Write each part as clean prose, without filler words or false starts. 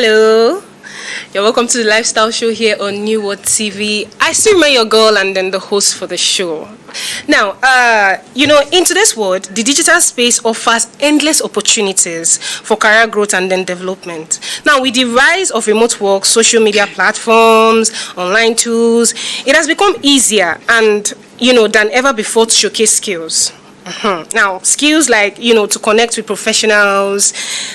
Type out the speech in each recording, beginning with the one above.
Hello. You're welcome to the lifestyle show here on What TV. I still remain your girl and then the host for the show. Now, in today's world, the digital space offers endless opportunities for career growth and then development. Now, with the rise of remote work, social media platforms, online tools, it has become easier and, than ever before to showcase skills. Now, skills like, to connect with professionals,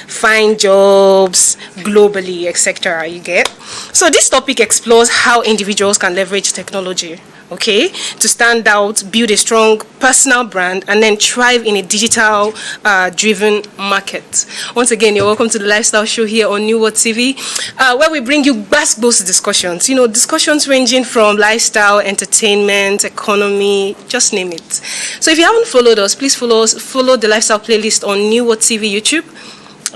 find jobs globally, etc. You get? So this topic explores how individuals can leverage technology, to stand out, build a strong personal brand, and then thrive in a digital driven market. Once again, you're welcome to the lifestyle show here on What TV, where we bring you best discussions, discussions ranging from lifestyle, entertainment, economy, just name it. So if you haven't followed us, please follow the lifestyle playlist on What TV YouTube.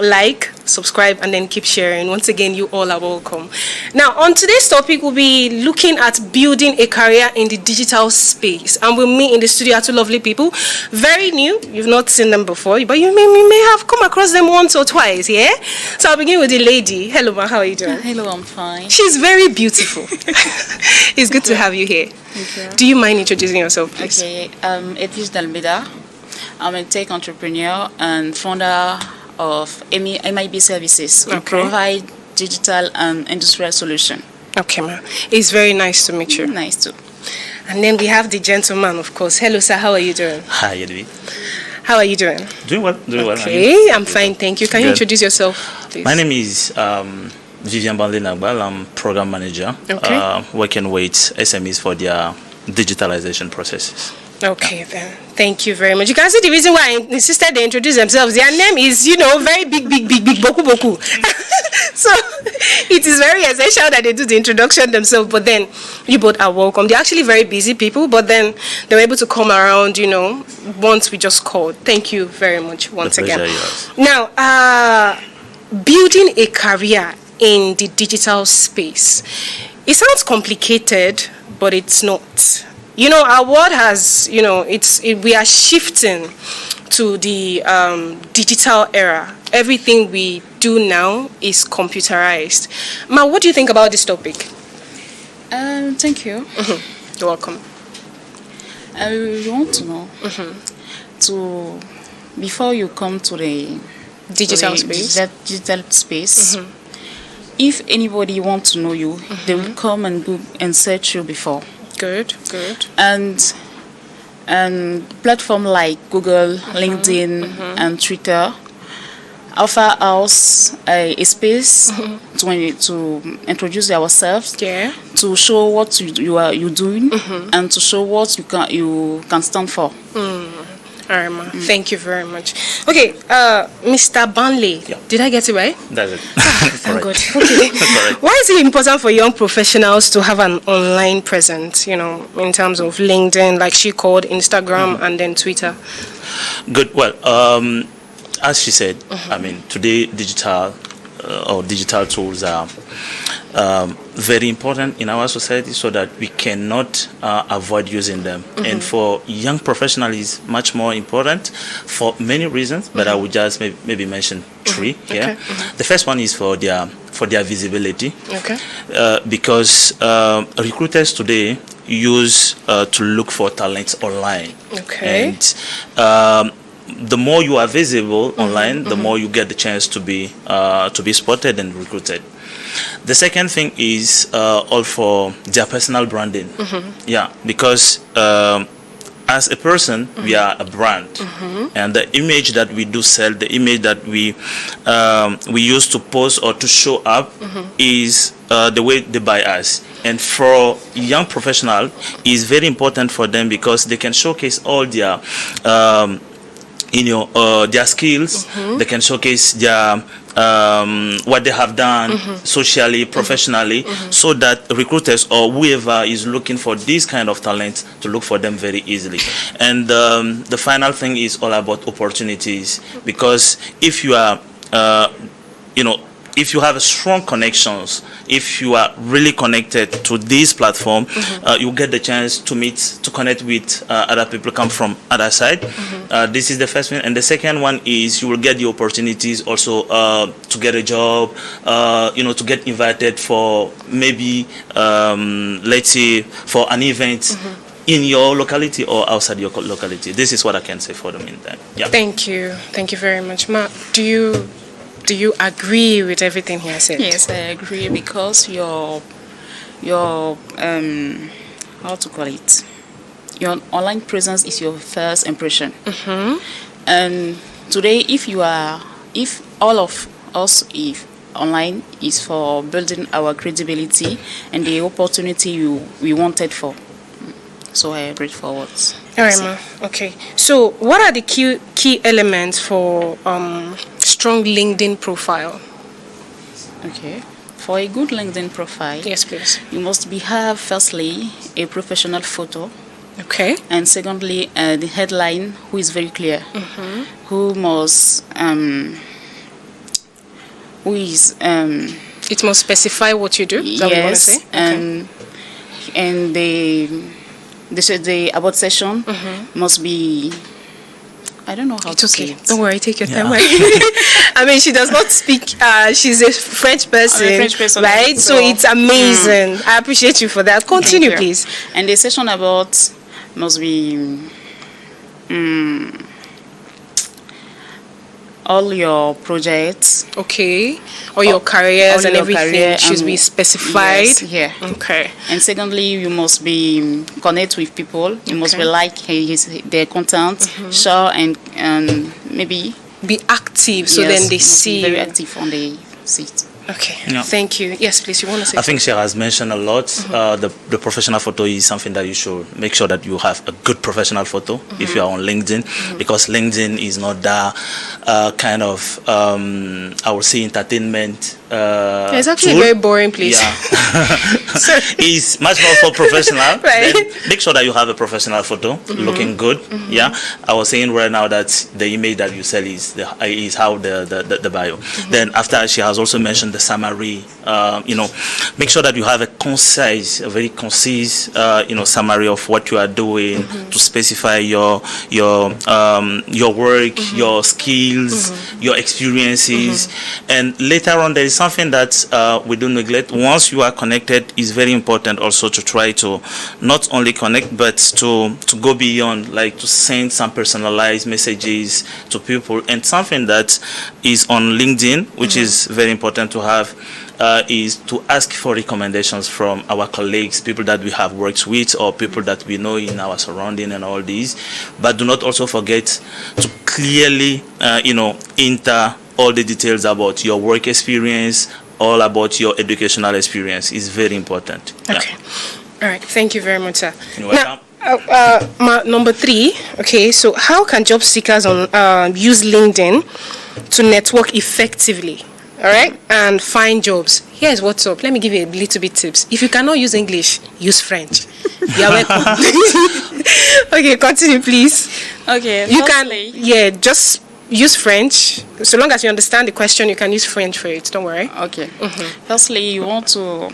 Like, subscribe, and then keep sharing. Once again, you all are welcome. Now, on today's topic, we'll be looking at building a career in the digital space. And we'll meet in the studio two lovely people. Very new. You've not seen them before, but you may have come across them once or twice, yeah? So I'll begin with the lady. Hello, ma. How are you doing? Hello, I'm fine. She's very beautiful. It's good to have you here. Thank you. Do you mind introducing yourself, please? Okay, I'm digital media. I'm a tech entrepreneur and founder of MIB Services. We provide digital and industrial solution. Okay, ma'am. It's very nice to meet you. Nice too. And then we have the gentleman, of course. Hello, sir. How are you doing? Hi, Edwin. How are you doing? Doing well. Okay, I'm fine. Thank you. Can you introduce yourself, please? My name is Vivian Banle-Nagbal. I'm program manager, working with SMEs for their digitalization processes. Okay, then. Thank you very much. You can see the reason why I insisted they introduce themselves. Their name is, very big, boku. So it is very essential that they do the introduction themselves. But then you both are welcome. They're actually very busy people, but then they were able to come around, once we just called. Thank you very much once again. Now, building a career in the digital space. It sounds complicated, but it's not. Our world has, we are shifting to the digital era. Everything we do now is computerized. Ma, what do you think about this topic? Thank you. Mm-hmm. You're welcome. I want to know, before you come to the digital space, if anybody wants to know you, they will come and go and search you before. Good. And platform like Google, LinkedIn, and Twitter offer us a space to introduce ourselves, to show what you're doing, and to show what you can stand for. All right, ma. Thank you very much. Okay, Mr. Banle, did I get it right? That's it. Thank God. Okay. Why is it important for young professionals to have an online presence, in terms of LinkedIn, like she called, Instagram, and then Twitter? Good. Well, as she said, today digital tools are very important in our society, so that we cannot avoid using them. And for young professionals, it's much more important for many reasons, but I would just maybe mention three here. The first one is for their visibility, because recruiters today use to look for talents online, and the more you are visible online, the more you get the chance to be spotted and recruited. The second thing is all for their personal branding. Because as a person, we are a brand, and the image that we do sell, the image that we use to post or to show up, is the way they buy us. And for young professionals, it's very important for them because they can showcase all their their skills. They can showcase their what they have done socially, professionally, so that recruiters or whoever is looking for this kind of talent to look for them very easily. And the final thing is all about opportunities, because if you are if you have a strong connections, if you are really connected to this platform, you get the chance to connect with other people come from other side. This is the first one, and the second one is you will get the opportunities also to get a job, to get invited for maybe let's say for an event in your locality or outside your locality. This is what I can say for the meantime. Yeah. Thank you very much, Ma. Do you agree with everything he has said? Yes, I agree, because your how to call it, your online presence is your first impression. And today, if all of us, if online is for building our credibility and the opportunity we wanted for. So I agree for what. All right, Ma. Okay. So what are the key elements for strong LinkedIn profile? Okay. For a good LinkedIn profile, yes, please. You must have firstly a professional photo. Okay. And secondly, the headline, who is very clear. Who must it must specify what you do. Is that what you want to say? And the about session must be, I don't know how to say it. Don't worry, take your time. I mean, she does not speak, she's a French person, right? So it's amazing. I appreciate you for that. Continue, please. And the session about must be all your projects. Okay. Or your careers and everything should be specified. Yes, yeah. Okay. And secondly, you must be connect with people. You must be like their content, share and maybe be active, so then they see. Be very active on the site. Okay, thank you. Yes, please, you want to say I think she has mentioned a lot. The professional photo is something that you should make sure that you have a good professional photo if you are on LinkedIn, because LinkedIn is not that kind of, I would say, entertainment it's actually tool. a very boring place. Yeah. It's much more for professional. Right. Then make sure that you have a professional photo, looking good. Yeah. I was saying right now that the image that you sell is how the bio. Then after, she has also mentioned the summary. Make sure that you have a very concise, summary of what you are doing to specify your work, your skills, your experiences, and later on there is something that we don't neglect. Once you are connected, it's very important also to try to not only connect but to go beyond, like to send some personalized messages to people. And something that is on LinkedIn, which is very important to have, is to ask for recommendations from our colleagues, people that we have worked with or people that we know in our surrounding and all these. But do not also forget to clearly enter all the details about your work experience, all about your educational experience. Is very important. Okay. All right. Thank you very much, sir. You're welcome. Number 3. Okay. So how can job seekers use LinkedIn to network effectively? All right, and find jobs. Here's what's up. Let me give you a little bit tips. If you cannot use English, use French. You're welcome. Okay, continue, please. Okay. You just use French. So long as you understand the question, you can use French for it. Don't worry. Okay. Firstly, you want to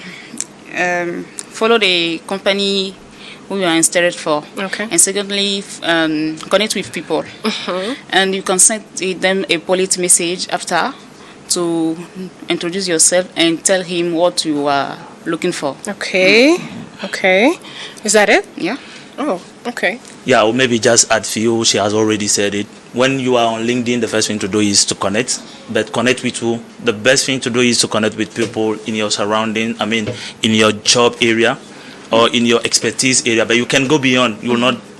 follow the company who you are interested for. Okay. And secondly, connect with people. And you can send them a polite message after, to introduce yourself and tell him what you are looking for. Okay. Okay. Is that it? Yeah. Oh, okay. Yeah, or maybe just add few. She has already said it. When you are on LinkedIn, the first thing to do is to connect. But connect with who? The best thing to do is to connect with people in your surrounding. I mean, in your job area or in your expertise area. But you can go beyond.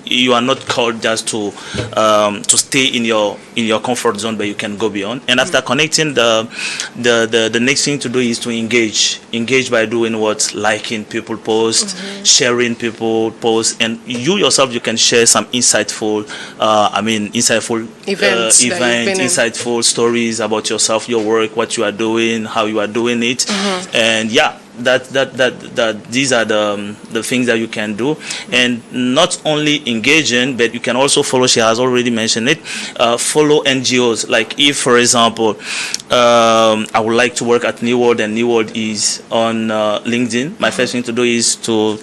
You are not called just to stay in your comfort zone, but you can go beyond. And after connecting, the next thing to do is to engage by doing what? Liking people posts, sharing people posts, and you yourself, you can share some insightful events, insightful stories about yourself, your work, what you are doing, how you are doing it, and that these are the things that you can do, and not only engaging, but you can also follow. She has already mentioned it. Follow NGOs. Like if, for example, I would like to work at New World, and New World is on LinkedIn. My first thing to do is to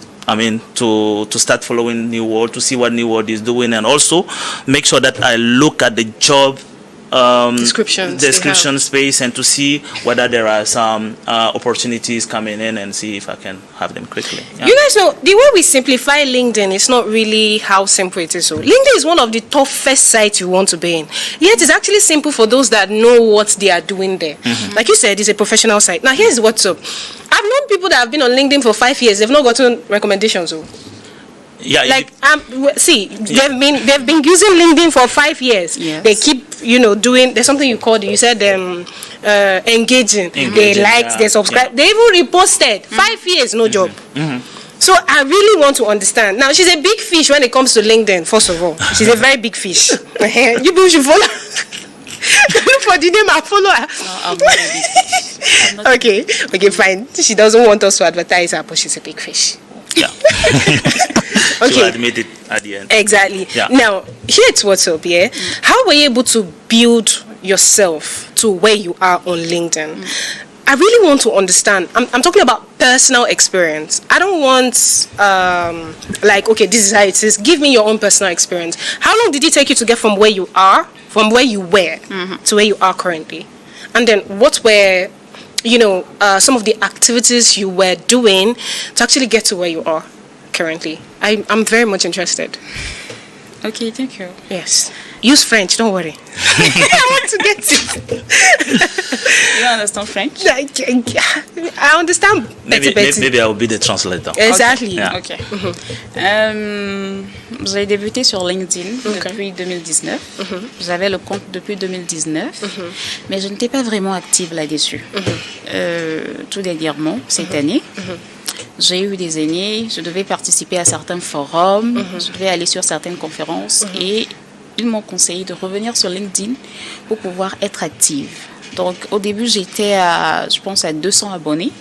start following New World, to see what New World is doing, and also make sure that I look at the job description space, and to see whether there are some opportunities coming in, and see if I can have them quickly. Yeah. You guys know, the way we simplify LinkedIn is not really how simple it is. So LinkedIn is one of the toughest sites you want to be in. Yet it's actually simple for those that know what they are doing there. Like you said, it's a professional site. Now here's what's up. I've known people that have been on LinkedIn for 5 years. They've not gotten recommendations. Yeah, like they've been using LinkedIn for 5 years. Yes. They keep doing. There's something you called. You said engaging. They liked. They subscribed. They even reposted. 5 years, no job. So I really want to understand. Now she's a big fish when it comes to LinkedIn. First of all, she's a very big fish. You people should follow. Look for the name and follow her. No, I'm not a big fish. Okay, fine. She doesn't want us to advertise her, but she's a big fish. Yeah. Okay. She'll admit it at the end. Exactly. Yeah. Now, here's what's up, yeah? How were you able to build yourself to where you are on LinkedIn? I really want to understand. I'm talking about personal experience. I don't want, okay, this is how it is. Give me your own personal experience. How long did it take you to get from where you are, from where you were, to where you are currently? And then what were, some of the activities you were doing to actually get to where you are currently? I'm very much interested. Okay, thank you. Yes. Use French, don't worry. I want to get it. You understand French? I understand better. Maybe I will be the translator. Exactly. Okay. J'ai débuté sur LinkedIn depuis 2019. J'avais le compte depuis 2019, mais je n'étais pas vraiment active là-dessus. Tout dernièrement, cette année, j'ai eu des années, je devais participer à certains forums, je devais aller sur certaines conférences et ils m'ont conseillé de revenir sur LinkedIn pour pouvoir être active. Donc au début j'étais à 200 abonnés.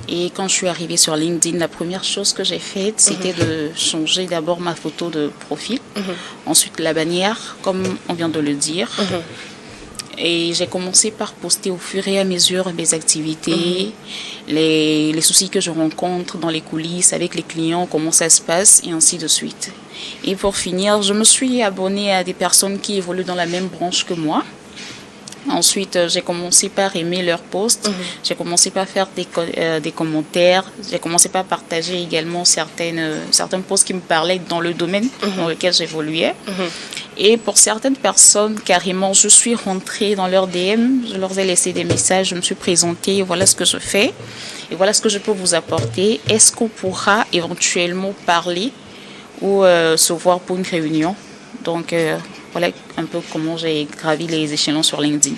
Et quand je suis arrivée sur LinkedIn, la première chose que j'ai faite, c'était de changer d'abord ma photo de profil, ensuite la bannière, comme on vient de le dire. Et j'ai commencé par poster au fur et à mesure mes activités, les soucis que je rencontre dans les coulisses avec les clients, comment ça se passe, et ainsi de suite. Et pour finir, je me suis abonnée à des personnes qui évoluent dans la même branche que moi. Ensuite, j'ai commencé par aimer leurs posts, j'ai commencé par faire des commentaires, j'ai commencé par partager également certains posts qui me parlaient dans le domaine dans lequel j'évoluais. Et pour certaines personnes, carrément, je suis rentrée dans leur DM, je leur ai laissé des messages, je me suis présentée, voilà ce que je fais et voilà ce que je peux vous apporter. Est-ce qu'on pourra éventuellement parler ou se voir pour une réunion? Donc, voilà un peu comment j'ai gravi les échelons sur LinkedIn.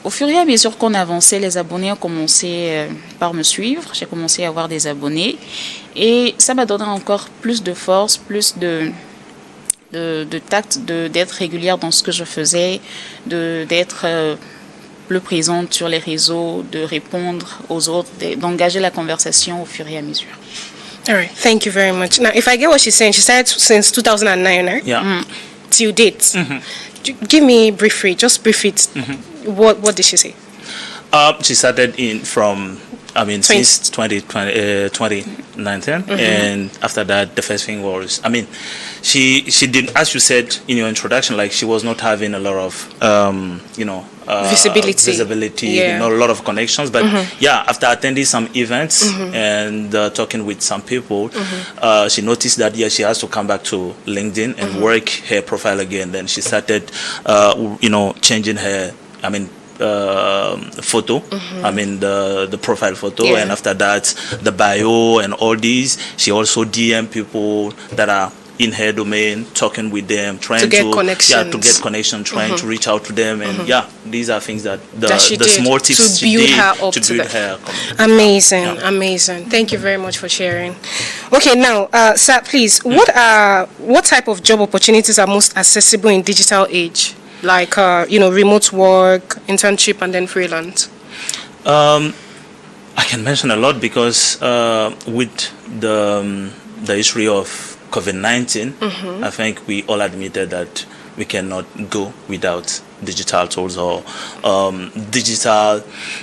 Au fur et à mesure qu'on avançait, les abonnés ont commencé par me suivre. J'ai commencé à avoir des abonnés. Et ça m'a donné encore plus de force, plus de tact, d'être régulière dans ce que je faisais, d'être plus présente sur les réseaux, de répondre aux autres, d'engager la conversation au fur et à mesure. All right, thank you very much. Now, if I get what she's saying, she started since 2009, right? Yeah. Till date. Give me briefly, just brief it. What did she say? She started since 2019, and after that, the first thing was, she did, as you said in your introduction, like she was not having a lot of, visibility, a lot of connections. But after attending some events and talking with some people, she noticed that she has to come back to LinkedIn and work her profile again. Then she started, changing her, photo, the profile photo, and after that, the bio and all these. She also DM people that are in her domain, talking with them, trying to get connection, trying to reach out to them, and these are things that the small tips to build her up to her. Amazing. Thank you very much for sharing. Okay, now, sir, please, what type of job opportunities are most accessible in digital age? Like, remote work, internship, and then freelance? I can mention a lot because with the history of COVID-19, I think we all admitted that we cannot go without digital tools or digital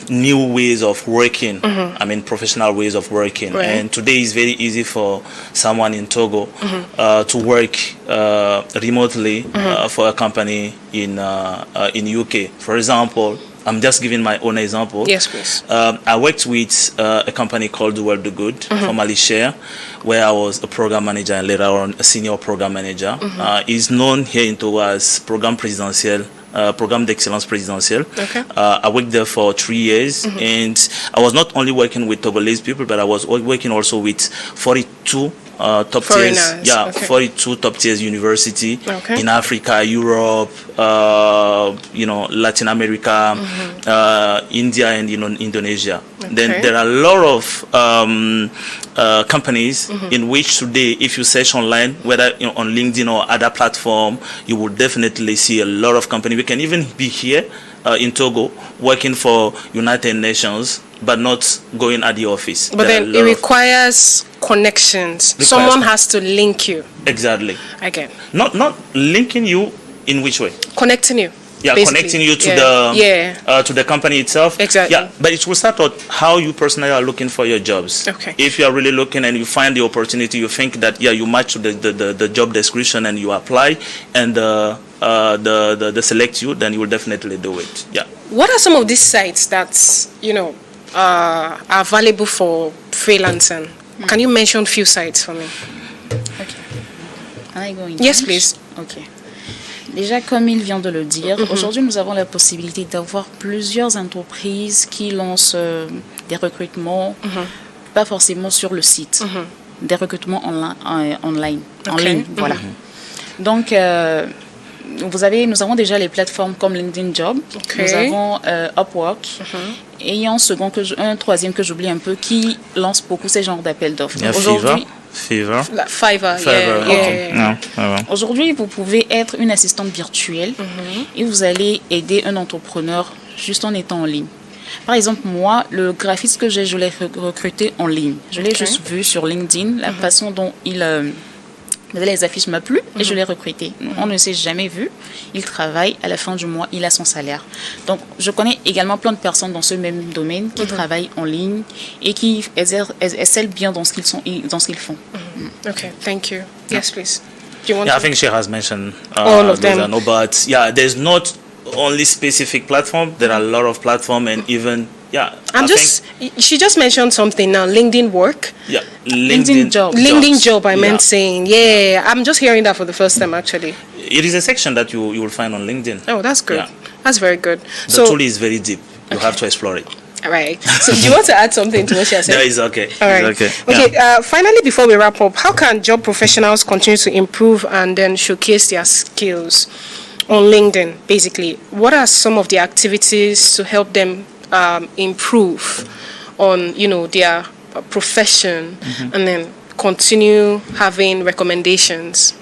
new ways of working. I mean, professional ways of working. Right. And today is very easy for someone in Togo to work remotely for a company in UK. For example, I'm just giving my own example. Yes, please. I worked with a company called The World Do Good, formerly Share, where I was a program manager and later on a senior program manager. He's known here in Togo as Programme Présidentiel, Programme d'Excellence Présidentielle. Okay. I worked there for 3 years, and I was not only working with Togolese people, but I was working also with 42 top tiers, Foreigners, okay. 42 top tiers university Okay. in Africa, Europe, Latin America, India, and Indonesia. Okay. Then there are a lot of companies in which today, if you search online, whether on LinkedIn or other platform, you will definitely see a lot of companies. We can even be here in Togo working for United Nations, but not going at the office. But then it requires connections. Someone has to link you. Exactly. Again. Not linking you in which way? Connecting you. Yeah, basically. connecting you to to the company itself. Exactly. Yeah, but it will start out how you personally are looking for your jobs. Okay. If you are really looking and you find the opportunity, you think that you match to the job description and you apply, and they select you, then you will definitely do it. Yeah. What are some of these sites that are valuable for freelancing? Can you mention a few sites for me? Okay. Can I go in? Yes, please. Okay. Déjà, comme il vient de le dire, aujourd'hui, nous avons la possibilité d'avoir plusieurs entreprises qui lancent des recrutements, pas forcément sur le site, des recrutements en ligne, voilà. Donc, nous avons déjà les plateformes comme LinkedIn Job, nous avons Upwork, et un troisième que j'oublie un peu qui lance beaucoup ces genres d'appels d'offres. Aujourd'hui, Fiverr. Fiverr. Okay. No, aujourd'hui, vous pouvez être une assistante virtuelle et vous allez aider un entrepreneur juste en étant en ligne. Par exemple, moi, le graphiste que je l'ai recruté en ligne. Je l'ai juste vu sur LinkedIn, la façon dont il les affiches m'a plu et je l'ai recruté. On ne s'est jamais vu. Il travaille, à la fin du mois, il a son salaire. Donc, je connais également plein de personnes dans ce même domaine qui travaillent en ligne et qui excellent bien dans ce qu'ils font. Okay, thank you. Yes, please. Do you want I to? think she has mentioned all of them. But there's not only specific platform. There are a lot of platform and even she just mentioned something now. LinkedIn work. Yeah, LinkedIn job. LinkedIn job. I meant saying. Yeah, I'm just hearing that for the first time actually. It is a section that you will find on LinkedIn. Oh, that's good. Yeah. That's very good. The tool is very deep. You have to explore it. All right. So, do you want to add something to what she has said? No, it's okay. All right. It's okay. Okay. Finally, before we wrap up, how can job professionals continue to improve and then showcase their skills on LinkedIn? Basically, what are some of the activities to help them improve on their profession and then continue having recommendations?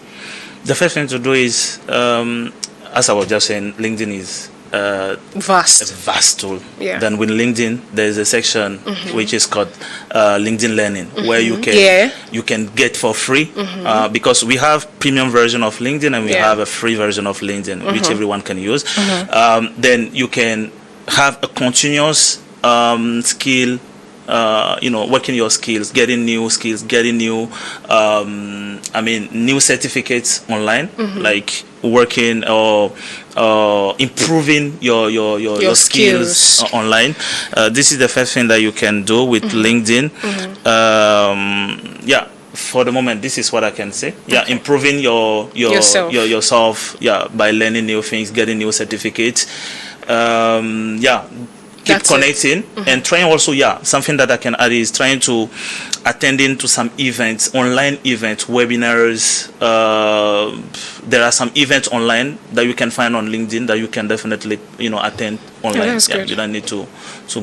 The first thing to do is, as I was just saying, LinkedIn is a vast tool. Yeah. Then with LinkedIn, there's a section which is called LinkedIn Learning, where you can get for free because we have premium version of LinkedIn and we have a free version of LinkedIn, which everyone can use. Then you can have a continuous skill. Working your skills, getting new skills, getting new, new certificates online, like working or improving your skills online. This is the first thing that you can do with LinkedIn. For the moment, this is what I can say. Improving yourself. By learning new things, getting new certificates. Keep connecting and trying also something that I can add is trying to attending to some events, online events, webinars. There are some events online that you can find on LinkedIn that you can definitely attend online. You don't need to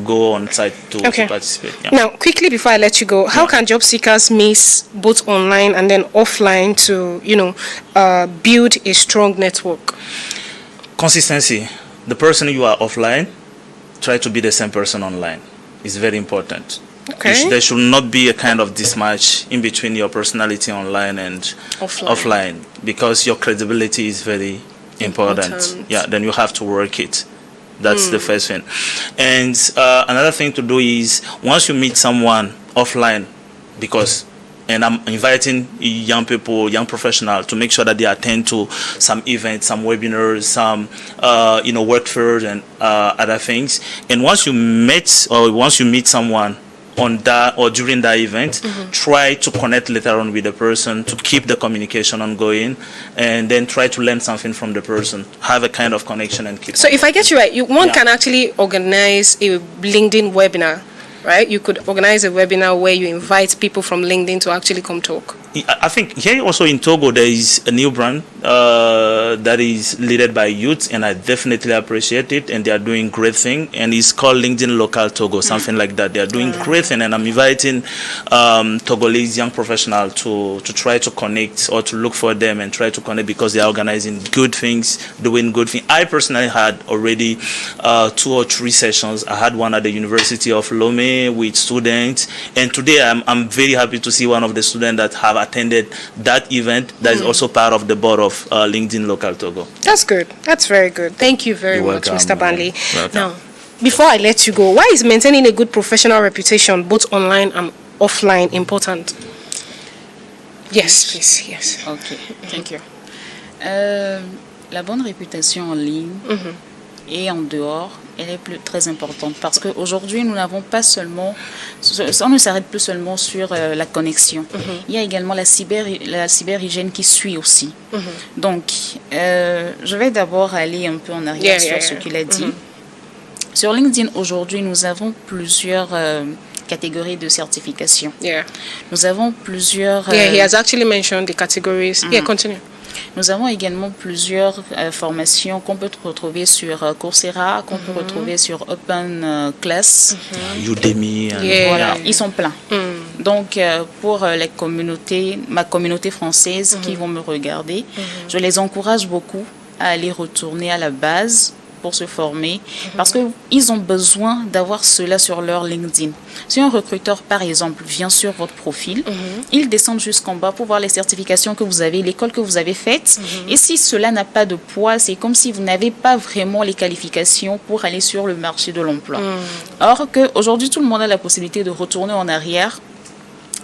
go on site to participate. Now quickly before I let you go, how can job seekers mix both online and then offline to build a strong network? Consistency. The person you are offline, try to be the same person online. is very important. Okay. There should not be a kind of mismatch in between your personality online and offline, because your credibility is very important. Yeah, then you have to work it. That's the first thing. And another thing to do is, once you meet someone offline, and I'm inviting young people, young professionals, to make sure that they attend to some events, some webinars, some work fairs and other things. And once you meet someone on that or during that event, try to connect later on with the person to keep the communication ongoing, and then try to learn something from the person. Have a kind of connection and keep. So if I get you right, one can actually organize a LinkedIn webinar, right? You could organize a webinar where you invite people from LinkedIn to actually come talk. I think here also in Togo there is a new brand that is led by youth, and I definitely appreciate it, and they are doing great thing, and it's called LinkedIn Local Togo, something like that. They are doing great thing, and I'm inviting Togolese young professionals to try to connect, or to look for them and try to connect, because they are organizing good things, doing good things. I personally had already 2 or 3 sessions. I had one at the University of Lomé with students, and today I'm very happy to see one of the students that have attended that event that is also part of the board of LinkedIn Local Togo. That's good. That's very good. Thank you very much, Mr. Banley. Welcome. Now, before I let you go, why is maintaining a good professional reputation, both online and offline, important? Yes, please. Yes. Okay, thank you. La bonne réputation en ligne et en dehors, elle est très importante, parce qu'aujourd'hui, nous n'avons pas seulement, on ne s'arrête plus seulement sur la connexion. Il y a également la cyberhygiène qui suit aussi. Donc, je vais d'abord aller un peu en arrière sur ce qu'il a dit. Sur LinkedIn, aujourd'hui, nous avons plusieurs catégories de certification. Nous avons plusieurs... he has actually mentioned the categories. Continue. Nous avons également plusieurs formations qu'on peut retrouver sur Coursera, qu'on peut retrouver sur Open Class. Udemy. Voilà, ils sont pleins. Donc, pour les communautés, ma communauté française qui vont me regarder, je les encourage beaucoup à aller retourner à la base pour se former, parce qu'ils ont besoin d'avoir cela sur leur LinkedIn. Si un recruteur, par exemple, vient sur votre profil, il descend jusqu'en bas pour voir les certifications que vous avez, l'école que vous avez faite. Et si cela n'a pas de poids, c'est comme si vous n'avez pas vraiment les qualifications pour aller sur le marché de l'emploi. Or qu'aujourd'hui, tout le monde a la possibilité de retourner en arrière,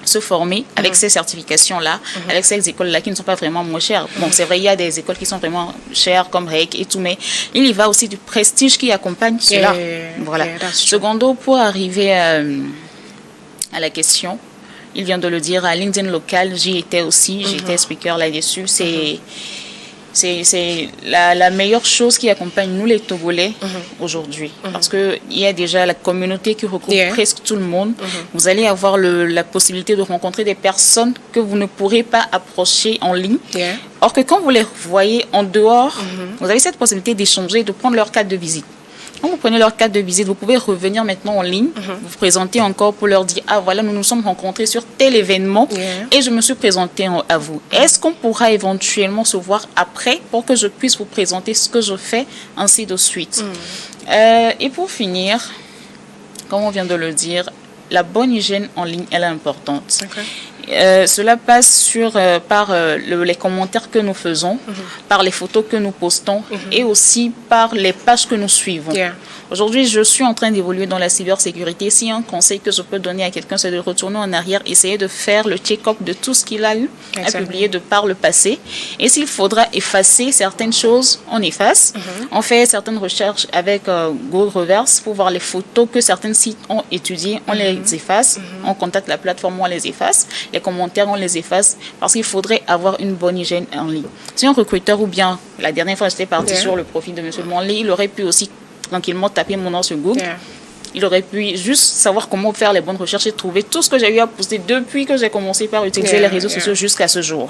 se former avec ces certifications-là, avec ces écoles-là qui ne sont pas vraiment moins chères. Bon, c'est vrai, il y a des écoles qui sont vraiment chères, comme REC et tout, mais il y va aussi du prestige qui accompagne cela. Voilà. Secondo, pour arriver à la question, il vient de le dire, à LinkedIn local, j'y étais aussi, j'étais speaker là-dessus. C'est la meilleure chose qui accompagne nous les Togolais aujourd'hui. Parce qu'il y a déjà la communauté qui regroupe presque tout le monde. Vous allez avoir la possibilité de rencontrer des personnes que vous ne pourrez pas approcher en ligne. Or que quand vous les voyez en dehors, vous avez cette possibilité d'échanger, de prendre leur carte de visite. Quand vous prenez leur carte de visite, vous pouvez revenir maintenant en ligne, vous présenter encore pour leur dire « Ah voilà, nous nous sommes rencontrés sur tel événement et je me suis présenté à vous. Est-ce qu'on pourra éventuellement se voir après pour que je puisse vous présenter ce que je fais, ainsi de suite ?» Et pour finir, comme on vient de le dire, la bonne hygiène en ligne, elle est importante. Cela passe par les commentaires que nous faisons, par les photos que nous postons et aussi par les pages que nous suivons. Aujourd'hui, je suis en train d'évoluer dans la cybersécurité. Si un conseil que je peux donner à quelqu'un, c'est de retourner en arrière, essayer de faire le check-up de tout ce qu'il a eu à publier de par le passé. Et s'il faudra effacer certaines choses, on efface. On fait certaines recherches avec Google Reverse pour voir les photos que certains sites ont étudiées, on les efface. On contacte la plateforme, on les efface. Les commentaires, on les efface, parce qu'il faudrait avoir une bonne hygiène en ligne. Si un recruteur, ou bien la dernière fois j'étais partie sur le profil de M. Banley, il aurait pu aussi tranquillement taper mon nom sur Google. Il aurait pu juste savoir comment faire les bonnes recherches et trouver tout ce que j'ai eu à poster depuis que j'ai commencé par utiliser les réseaux sociaux jusqu'à ce jour.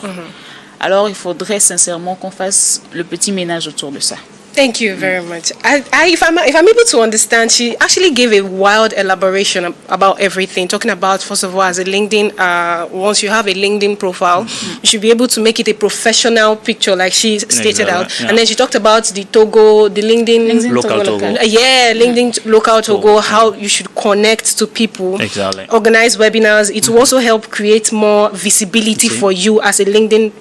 Alors il faudrait sincèrement qu'on fasse le petit ménage autour de ça. Thank you very much. If I'm able to understand, she actually gave a wild elaboration about everything, talking about, first of all, as a LinkedIn, once you have a LinkedIn profile, you should be able to make it a professional picture, like she stated out. Yeah. And then she talked about the Togo, the LinkedIn local Togo. LinkedIn local Togo, how you should connect to people, organize webinars. It will also help create more visibility for you as a LinkedIn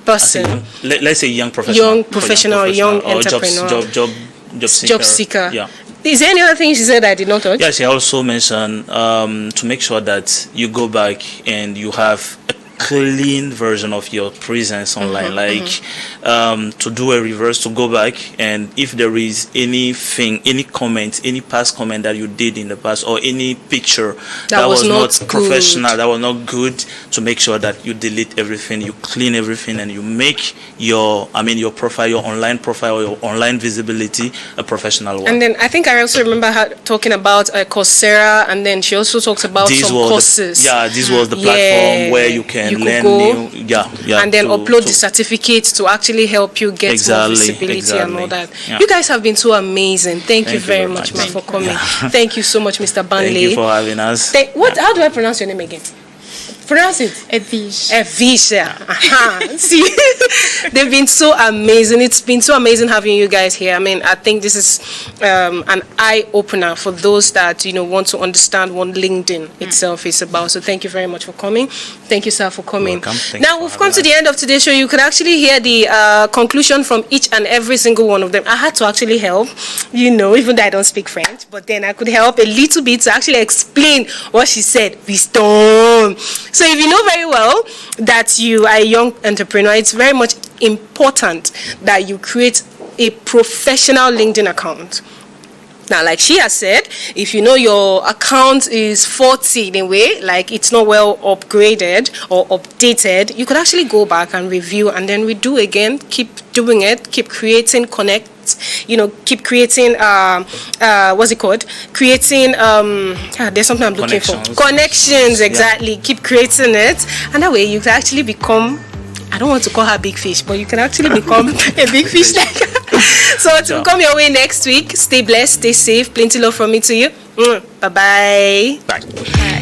person. Let's say young professional, young entrepreneur, job seeker. Yeah. Is there any other thing she said I did not touch? Yeah, she also mentioned to make sure that you go back and you have a clean version of your presence online, to do a reverse, to go back, and if there is anything, any comment, any past comment that you did in the past, or any picture that was not professional, that was not good, to make sure that you delete everything, you clean everything, and you make your profile, your online profile, your online visibility a professional one. And then I think I also remember her talking about Coursera, and then she also talks about some courses. This was the platform where you can learn new, and then upload the certificates to actually help you get more visibility and all that. Yeah. You guys have been so amazing. Thank you very much, ma, for coming. Thank you so much, Mr. Banley. Thank you for having us. How do I pronounce your name again? Pronounce it. Evish. See, they've been so amazing. It's been so amazing having you guys here. I mean, I think this is an eye opener for those that want to understand what LinkedIn itself is about. So thank you very much for coming. Thank you, sir, for coming. Now we've come to the end of today's show. You could actually hear the conclusion from each and every single one of them. I had to actually help, even though I don't speak French, but then I could help a little bit to actually explain what she said. Wisdom. So if you know very well that you are a young entrepreneur, it's very much important that you create a professional LinkedIn account. Now, like she has said, if you know your account is 40 in a way, like it's not well upgraded or updated, you could actually go back and review and then redo again, keep doing it, keep creating connects, keep creating, what's it called? Creating, there's something I'm looking for. Connections, exactly. Yeah. Keep creating it. And that way you can actually become, I don't want to call her big fish, but you can actually become a big fish like her. So to come your way next week, stay blessed, stay safe. Plenty love from me to you. Bye-bye. Bye.